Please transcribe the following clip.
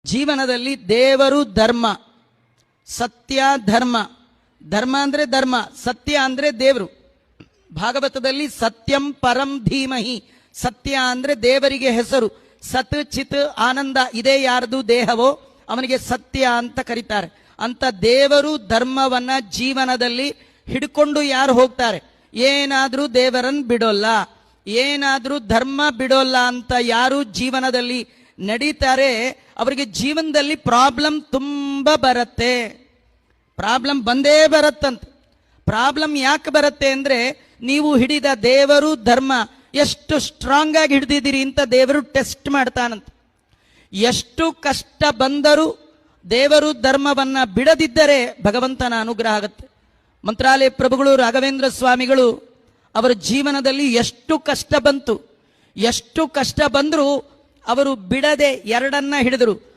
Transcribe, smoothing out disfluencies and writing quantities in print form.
ಜೀವನದಲ್ಲಿ ದೇವರು ಧರ್ಮ, ಸತ್ಯ ಧರ್ಮ. ಧರ್ಮ ಅಂದ್ರೆ ಧರ್ಮ, ಸತ್ಯ ಅಂದ್ರೆ ದೇವರು. ಭಾಗವತದಲ್ಲಿ ಸತ್ಯಂ ಪರಂ ಧೀಮಹಿ, ಸತ್ಯ ಅಂದ್ರೆ ದೇವರಿಗೆ ಹೆಸರು. ಸತ್ ಚಿತ್ ಆನಂದ ಇದೇ ಯಾರ್ದು ದೇಹವೋ ಅವನಿಗೆ ಸತ್ಯ ಅಂತ ಕರೀತಾರೆ. ಅಂತ ದೇವರು ಧರ್ಮವನ್ನ ಜೀವನದಲ್ಲಿ ಹಿಡ್ಕೊಂಡು ಯಾರು ಹೋಗ್ತಾರೆ, ಏನಾದ್ರೂ ದೇವರನ್ನು ಬಿಡೋಲ್ಲ, ಏನಾದ್ರೂ ಧರ್ಮ ಬಿಡೋಲ್ಲ ಅಂತ ಯಾರು ಜೀವನದಲ್ಲಿ ನಡೀತಾರೆ ಅವರಿಗೆ ಜೀವನದಲ್ಲಿ ಪ್ರಾಬ್ಲಮ್ ತುಂಬಾ ಬರುತ್ತೆ. ಪ್ರಾಬ್ಲಮ್ ಬಂದೇ ಬರುತ್ತಂತ. ಪ್ರಾಬ್ಲಮ್ ಯಾಕೆ ಬರುತ್ತೆ ಅಂದ್ರೆ ನೀವು ಹಿಡಿದ ದೇವರು ಧರ್ಮ ಎಷ್ಟು ಸ್ಟ್ರಾಂಗ್ ಆಗಿ ಹಿಡಿದಿದ್ದೀರಿ ಅಂತ ದೇವರು ಟೆಸ್ಟ್ ಮಾಡ್ತಾನಂತ. ಎಷ್ಟು ಕಷ್ಟ ಬಂದರೂ ದೇವರು ಧರ್ಮವನ್ನ ಬಿಡದಿದ್ದರೆ ಭಗವಂತನ ಅನುಗ್ರಹ ಆಗುತ್ತೆ. ಮಂತ್ರಾಲಯ ಪ್ರಭುಗಳು ರಾಘವೇಂದ್ರ ಸ್ವಾಮಿಗಳು ಅವರ ಜೀವನದಲ್ಲಿ ಎಷ್ಟು ಕಷ್ಟ ಬಂತು, ಎಷ್ಟು ಕಷ್ಟ ಬಂದರೂ ಅವರು ಬಿಡದೆ ಎರಡನ್ನ ಹಿಡಿದರು.